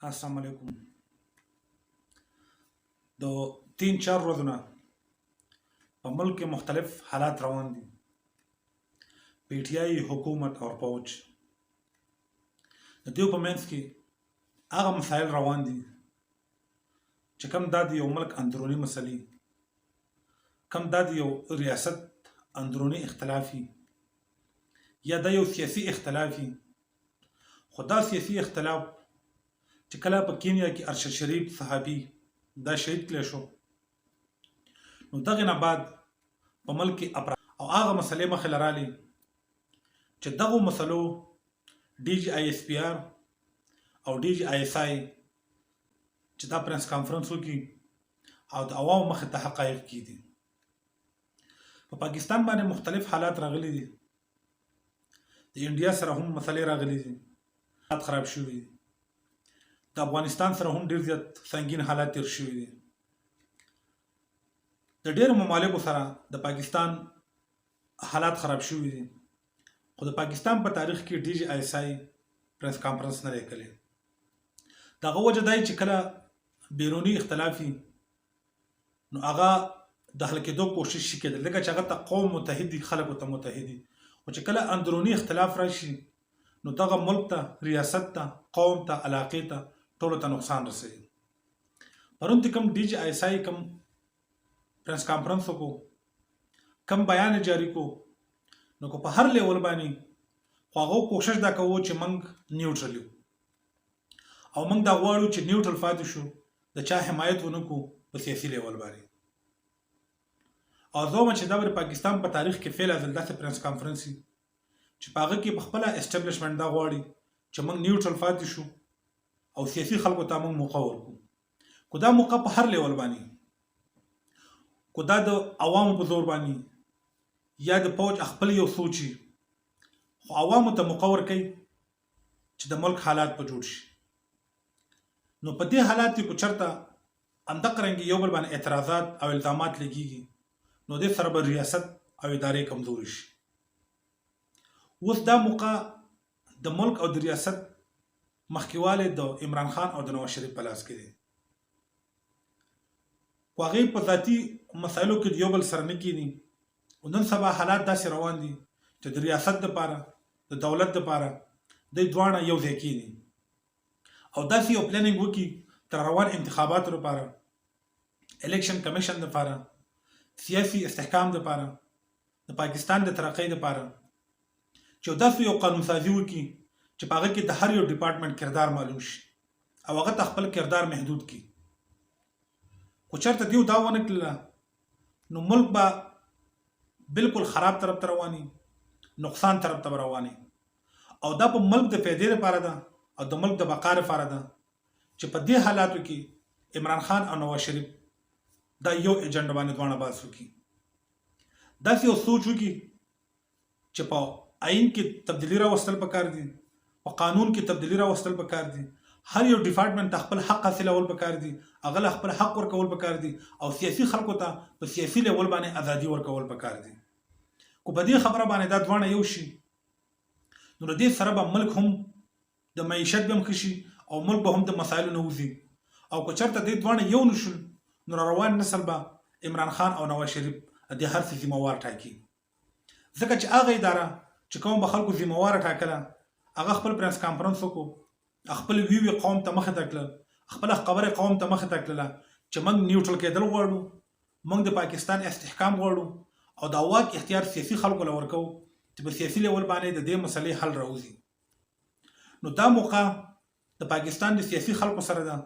السلام علیکم. د 3-4 ورځې نه په ملک کې مختلف حالات روان دي. پی ټی آی حکومت او فوج د دې په منځ کې هغه مسایل روان دي چې کوم د یو ملک اندرونی مسلې، کوم د یو ریاست اندرونی اختلافي یا د یو سیاسي اختلافي. خدا سیاسي اختلاف چې کله په کینیا کې ارشد شریف صحابي دا شهید کړی شو، نو دغه نه بعد په ملک کې او هغه مسلې مخې لرالي چې دغه مسلو ډي جی آی ایس پی آر او ډي جی آی ایس آی چې دا پریس کانفرنس وکړي او د عوامو مخې ته حقایق کیدي. په پاکستان باندې مختلف حالات راغلي دي. د انډیا سره هم مسلې راغلي دي، حالات خراب شوي دي. د افغانستان سره هم ډیر زیات سنگین حالات تیر شوي دي. د ډیرو ممالکو سره د پاکستان حالات خراب شوي دي، خو د پاکستان په تاریخ کې ډي جی آی ایس آی پریس کانفرنس نه دی کړی. دغه وجه دی چې کله بیرونی اختلافي نو هغه د حل کېدو کوشش شي کېدل، لکه چې هغه ته قوم متحد دي، خلکو ته متحد دي. او چې کله اندرونی اختلاف راشي نو دغه ملک ته، ریاست ته، قوم ته، علاقې ته، ټولو ته نقصان رسوي. پرون کوم ډي جی آی ایس آی کوم پریس کانفرنس وکړو، کوم بیان جاری کو، نو کو په هر لیول باندې خو هغه کوشش دا کوو چې موږ نیوټرل یو او موږ دا غواړو چې نیوټرل پاتې شو، د چا حمایت ونه کو په سیاسي لیول باندې. او زه چې دا د پاکستان په تاریخ کې فعل ازل داسې پریس کانفرنس چې په هغه کې په خپله اسټابلیشمنټ دا غواړي چې موږ نیوټرل پاتې شو او سیاسي خلکو ته موږ موقع ورکړو. خو دا موقع په هر لیول باندې، خو دا د عوامو په زور باندې یا د فوج خپل یو سوچي، خو عوامو ته موقع ورکوي چې د ملک حالات په جوړ شي. نو په دې حالات کې کو چرته همدغه رنګ یو بل باندې اعتراضات او الزامات لګیږي، نو دې سره به ریاست او ادارې کمزوري شي. اوس دا موقع د ملک او د ریاست مخکېوالی د عمران خان او د نواز شریف په لاس کې دی. خو هغې په ذاتي مسایلو کې د یو بل سره نه کیني. نن سبا حالات داسې روان دي چې د ریاست دپاره، د دولت دپاره دوی دواړه یو ځای کیني او داسې یو پلانینګ وکړي تر روان انتخاباتو لپاره، الیکشن کمیشن دپاره، سیاسي استحکام دپاره، د پاکستان د ترقۍ دپاره، چې داسې یو قانون سازي وکړي چې په هغه کې د هر یو ډپارټمنټ کردار معلوم شي او هغه ته خپل کردار محدود کړي. خو چېرته دیو دا ونه کړله نو ملک به بالکل خراب طرف ته رواني، نقصان طرف ته رواني. او دا په ملک د فایدې لپاره ده او د ملک د بقا لپاره ده چې په دې حالاتو کې عمران خان او نواز شریف دا یو ایجنډ باندې دواړه باز وکړي، داسې یو سوچ وکړي چې په آئین کې تبدیلي راوستل پکار دي، په قانون کې تبدیلي راوستل پکار دي، هر یو ډپارټمنټ ته خپل حق حاصلول پکار دي، هغه له خپل حق ورکول پکار دي او سیاسي خلکو ته په سیاسي لیول باندې ازادي ورکول پکار دي. خو په دې خبره باندې دا دواړه یو شي نو د دې سره به ملک هم د معیشت به هم ښه شي او ملک به هم د مسایلو نه وځي. او که چېرته دې دواړه یو نه شول نو روان نسل به عمران خان او نواز شریف د هر څه ذمهوار ټاکي. ځکه چې هغه اداره چې کوم به خلکو ذمهواره ټاکله، هغه خپل پریس کانفرنس وکړو، خپل ویوي قوم ته مخې ته کړل، خپله خبره قوم ته مخې ته کړله چې موږ نیوټرل کېدل غواړو، موږ د پاکستان استحکام غواړو او د واک اختیار سیاسي خلکو له ورکوو چې په سیاسي لیول باندې د دې مسلې حل راوځي. نو دا موقع د پاکستان د سیاسي خلکو سره ده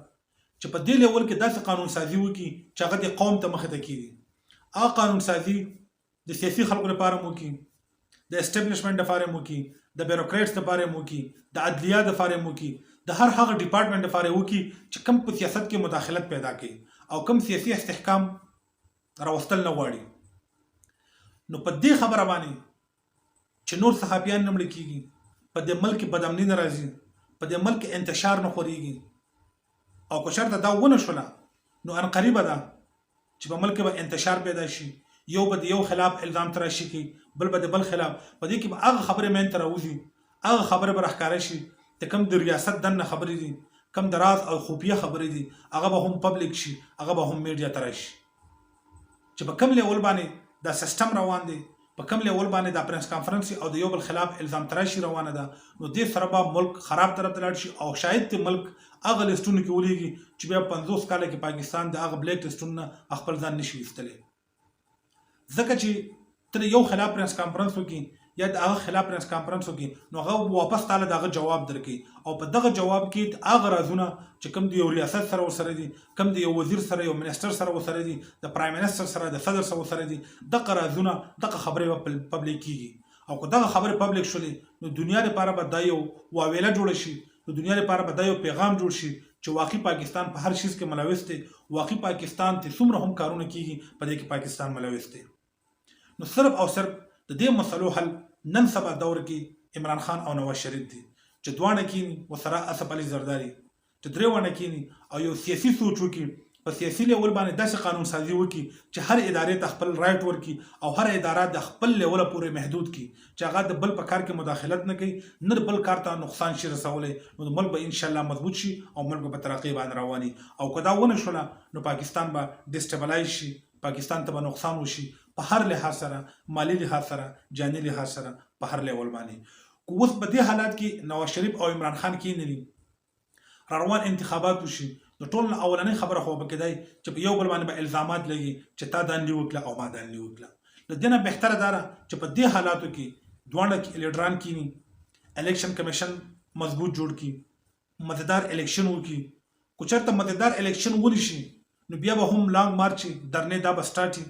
چې په دې لیول کې داسې قانون سازي وکړي چې هغه د قوم ته مخې ته کېږي. هغه قانون سازي د سیاسي خلکو لپاره مو وکړي، د اسټابلیشمنټ لپاره مو وکړي، د بیروکریټس لپاره مو وکړي، د عدلیه لپاره مو وکړي، د هر هغه ډپارټمنټ لپاره وکړي چې کوم په سیاست کې مداخلت پیدا کوي او کوم سیاسي استحکام راوستل نه غواړي. نو په دې خبره باندې چې نور صحافیان نه مړه کېږي، په دې ملک کې بدامني نه راځي، په دې ملک کې انتشار نه خورېږي. او که چېرته دا ونه شوله نو ان قریبه ده چې په ملک کې به انتشار پیدا شي، یو به د یو خلاف الزام تراشي کوي، بل به د بل خلاف، په دې کې به هغه خبرې منځته راوځي، هغه خبرې به راښکاره شي چې کوم د ریاست دننه خبرې دي، کم د راز او خفیه خبرې دي هغه به هم پبلیک شي، هغه به هم میډیا ته راشي. چې په کوم لیول باندې دا سیستم روان دی، په کوم لیول باندې دا پریس کانفرنس او د یو بل خلاف الزام تراشي روانه ده، نو دې سره به ملک خراب طرف ته لاړ شي او شاید ته ملک هغه لیسټونو کې ولېږي چې بیا 50 کاله کې پاکستان د هغه بلیک لیسټونو نه خپل ځان نشي ویستلی. ځکه چې ته یو خلاف پریس کانفرنس وکړي یا د هغه خلاف پریس کانفرنس وکړي نو هغه واپس تعالی دغه جواب درکړي او په دغه جواب کې هغه رازونه چې کوم د یو ریاست سره ورسره دي، کوم د یو وزیر سره، یو منسټر سره ورسره دي، د پرایم منسټر سره، د صدر سره ورسره دي، دغه رازونه دغه خبرې به پبلیک کیږي او که دغه خبرې پبلیک شولې نو دنیا لپاره به دا یو واویله جوړه شي، نو دنیا لپاره به دا یو پیغام جوړ شي چې واقعي پاکستان په هر شیز کې ملوث دی، واقعي پاکستان ته څومره هم کارونه کیږي په دې کې پاکستان ملوث دی. نو صرف او صرف د دې مسلو حل نن سبا دور کې عمران خان او نواز شریف دي چې دواړه کینی وسره اسف علي زرداری چې درې ونه کینی او یو سیاسي سوچ وکړي، په سیاسي لیول باندې داسې قانون سازي وکړي چې هر ادارې ته خپل رائټ ورکړي او هر اداره د خپل لیول پورې محدود کړي چې هغه د بل په کار کې مداخلت نه کوي، نه بل کار ته نقصان شي رسولی، نو ملک به ان شاء الله مضبوط شي او ملک به په ترقۍ باندې رواني. او که دا ونه شوله نو پاکستان به ډیسټیبلایز شي، پاکستان ته به نقصان وشي په هر لحاظ سره، مالی لحاظ سره، جاني لحاظ سره، په هر لیول باندې. اوس په دې حالات کې نواز شریف او عمران خان کېنلي روان انتخابات وشي نو ټول اولنۍ خبره خو به کېدای چې په یو بل باندې به الزامات لګي چې تا دانلي وکړه او ما دانلي وکړه. نو دې نه بهتره دا ده چې په دې حالاتو کې دواړه لیډران کېني، الیکشن کمیشن مضبوط جوړ کړي، مزیدار الیکشن وکړي. که چېرته مزیدار الیکشن ونشي نو بیا به هم لانګ مارچ درنې دا به سټارټي،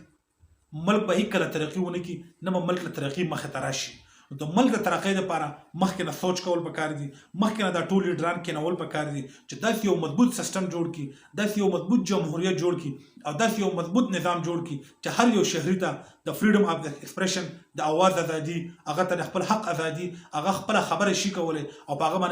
ملک به هیڅ کله ترقي ونه کړي، نه به ملک له ترقي مخې ته راشي. د ملک د ترقۍ لپاره مخکې نه سوچ کول پکار دي، مخکې نه دا ټول لیډران کېنول پکار دي چې داسې یو مضبوط سیستم جوړ کړي، داسې یو مضبوط جمهوریت جوړ کړي او داسې یو مضبوط نظام جوړ کړي چې هر یو شهري ته د فریډم اف د ایکسپریشن، د اواز ازادي، هغه ته د خپل حق ازادي، هغه خپله خبره شي کولی او په هغه باندې